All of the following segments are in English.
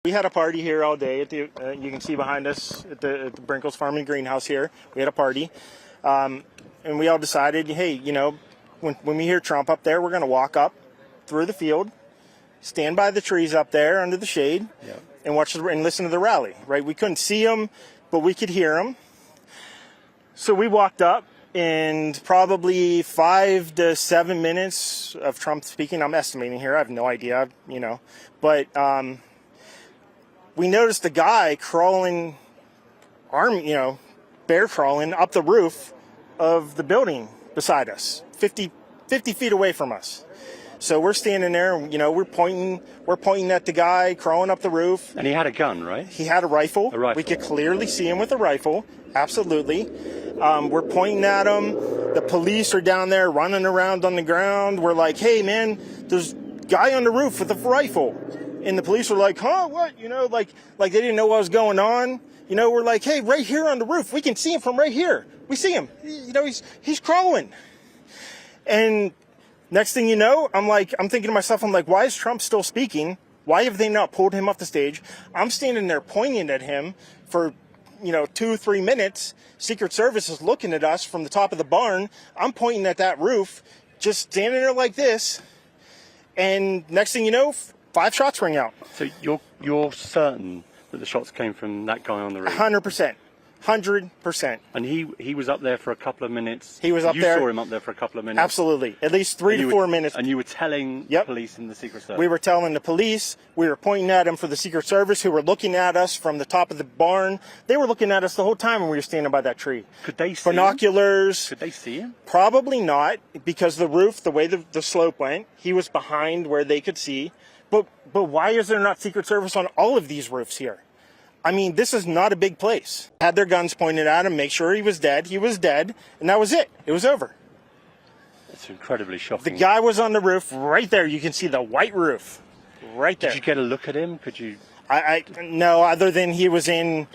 We had a party here all day at the, you can see behind us at the Brinkles Farm and Greenhouse here. We had a party. And we all decided, hey, you know, when we hear Trump up there, we're going to walk up through the field, stand by the trees up there under the shade, and watch and listen to the rally, right? We couldn't see him, but we could hear him. So we walked up, and probably 5 to 7 minutes of Trump speaking, I'm estimating here, I have no idea, you know, but we noticed a guy crawling, bear crawling up the roof of the building beside us, 50 feet away from us. So we're standing there, you know, we're pointing at the guy crawling up the roof. And he had a gun, right? He had a rifle. A rifle. We could clearly see him with a rifle. Absolutely. We're pointing at him. The police are down there running around on the ground. We're like, hey, man, there's a guy on the roof with a rifle. And the police were like, huh, what? You know, like they didn't know what was going on. You know, we're like, hey, right here on the roof. We can see him from right here. We see him. You know, he's crawling. And next thing you know, I'm thinking to myself, why is Trump still speaking? Why have they not pulled him off the stage? I'm standing there pointing at him for, 2-3 minutes. Secret Service is looking at us from the top of the barn. I'm pointing at that roof, just standing there like this. And next thing you know, 5 shots ring out. So you're certain that the shots came from that guy on the roof? 100%. 100%. And he was up there for a couple of minutes. He was up there. You saw him up there for a couple of minutes. Absolutely. At least 3 to 4 minutes. And you were telling the police and the Secret Service. We were telling the police. We were pointing at him for the Secret Service, who were looking at us from the top of the barn. They were looking at us the whole time when we were standing by that tree. Could they see binoculars? Could they see him? Probably not, because the roof, the way the slope went, he was behind where they could see. But why is there not Secret Service on all of these roofs here? I mean, this is not a big place. Had their guns pointed at him, make sure he was dead. He was dead, and that was it. It was over. It's incredibly shocking. The guy was on the roof right there. You can see the white roof right there. Did you get a look at him? Could you? No, other than he was in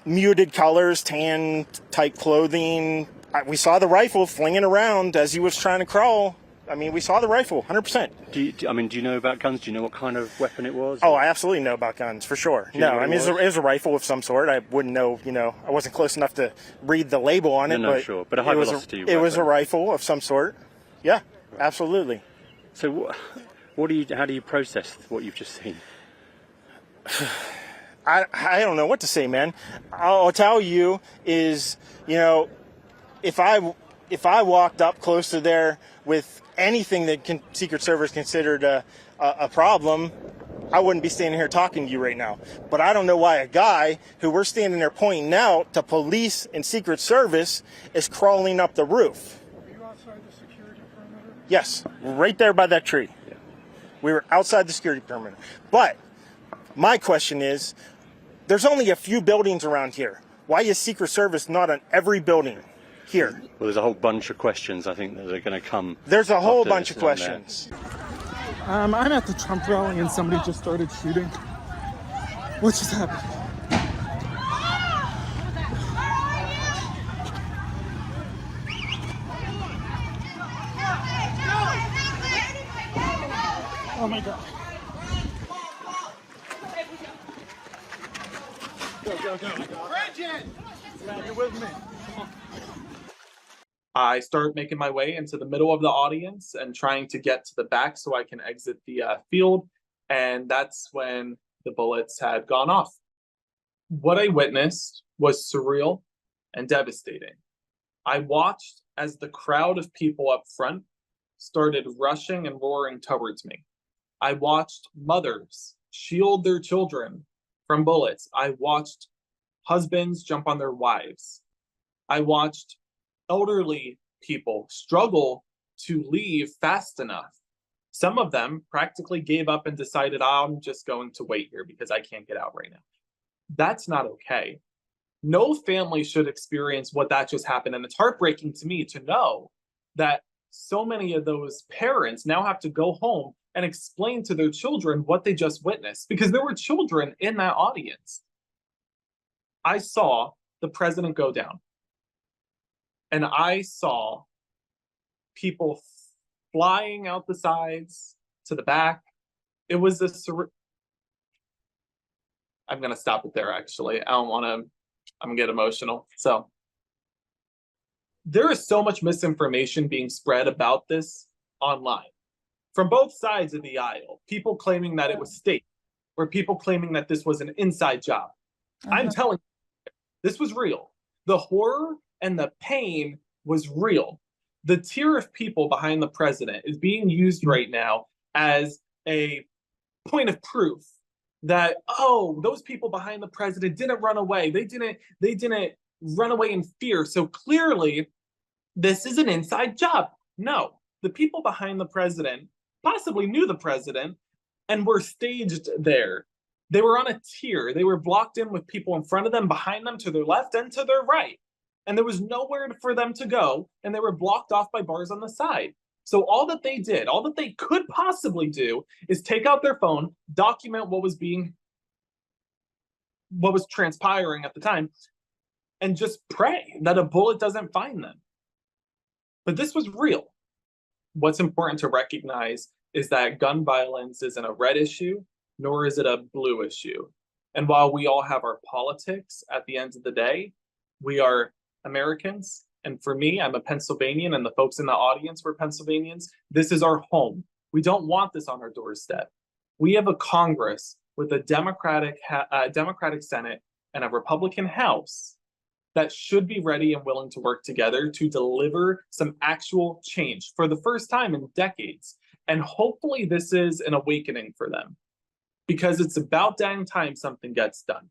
muted colors, tan type clothing. We saw the rifle flinging around as he was trying to crawl. I mean, we saw the rifle, 100%. Do you know about guns? Do you know what kind of weapon it was? Oh, I absolutely know about guns, for sure. No, I mean, it was a rifle of some sort. I wouldn't know, I wasn't close enough to read the label on it. No, sure. But a high velocity weapon. It was a rifle of some sort. Yeah, absolutely. So how do you process what you've just seen? I don't know what to say, man. I'll tell you is, if I walked up close to there with anything that Secret Service considered a problem, I wouldn't be standing here talking to you right now. But I don't know why a guy who we're standing there pointing out to police and Secret Service is crawling up the roof. Were you outside the security perimeter? Yes, right there by that tree. Yeah. We were outside the security perimeter. But my question is, there's only a few buildings around here. Why is Secret Service not on every building here? Well, there's a whole bunch of questions, I think, that are going to come. There's a whole bunch of questions. I'm at the Trump rally and somebody just started shooting. What just happened? Oh my God. Go. Bridget! You're with me. I start making my way into the middle of the audience and trying to get to the back so I can exit the field. And that's when the bullets had gone off. What I witnessed was surreal and devastating. I watched as the crowd of people up front started rushing and roaring towards me. I watched mothers shield their children from bullets. I watched husbands jump on their wives. I watched elderly people struggle to leave fast enough. Some of them practically gave up and decided, I'm just going to wait here because I can't get out right now. That's not okay. No family should experience what that just happened. And it's heartbreaking to me to know that so many of those parents now have to go home and explain to their children what they just witnessed, because there were children in that audience. I saw the president go down. And I saw people flying out the sides to the back. It was a I'm gonna stop it there actually. I don't wanna I'm gonna get emotional. So there is so much misinformation being spread about this online from both sides of the aisle. People claiming that it was state, or people claiming that this was an inside job. I'm telling you, this was real. The horror and the pain was real. The tier of people behind the president is being used right now as a point of proof that, oh, those people behind the president didn't run away. They didn't run away in fear. So clearly this is an inside job. No, the people behind the president possibly knew the president and were staged there. They were on a tier. They were blocked in with people in front of them, behind them, to their left and to their right. And there was nowhere for them to go, and they were blocked off by bars on the side. So all that they did, all that they could possibly do, is take out their phone, document what was transpiring at the time, and just pray that a bullet doesn't find them. But this was real. What's important to recognize is that gun violence isn't a red issue, nor is it a blue issue. And while we all have our politics, at the end of the day, we are Americans. And for me, I'm a Pennsylvanian, and the folks in the audience were Pennsylvanians. This is our home. We don't want this on our doorstep. We have a Congress with a Democratic Senate and a Republican House that should be ready and willing to work together to deliver some actual change for the first time in decades. And hopefully this is an awakening for them, because it's about dang time something gets done.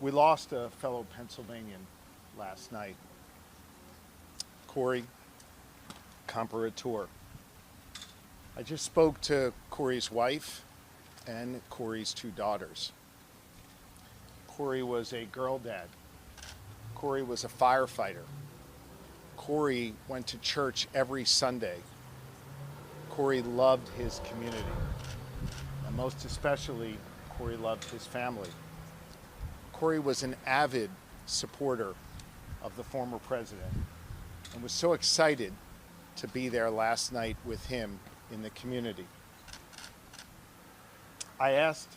We lost a fellow Pennsylvanian last night, Corey Comparator. I just spoke to Corey's wife and Corey's two daughters. Corey was a girl dad. Corey was a firefighter. Corey went to church every Sunday. Corey loved his community. And most especially, Corey loved his family. Corey was an avid supporter of the former president and was so excited to be there last night with him in the community. I asked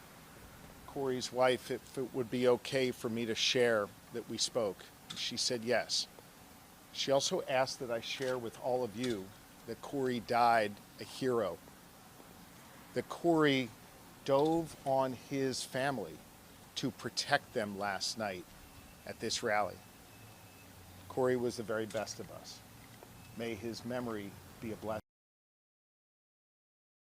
Corey's wife if it would be okay for me to share that we spoke. She said yes. She also asked that I share with all of you that Corey died a hero, that Corey dove on his family to protect them last night at this rally. Corey was the very best of us. May his memory be a blessing.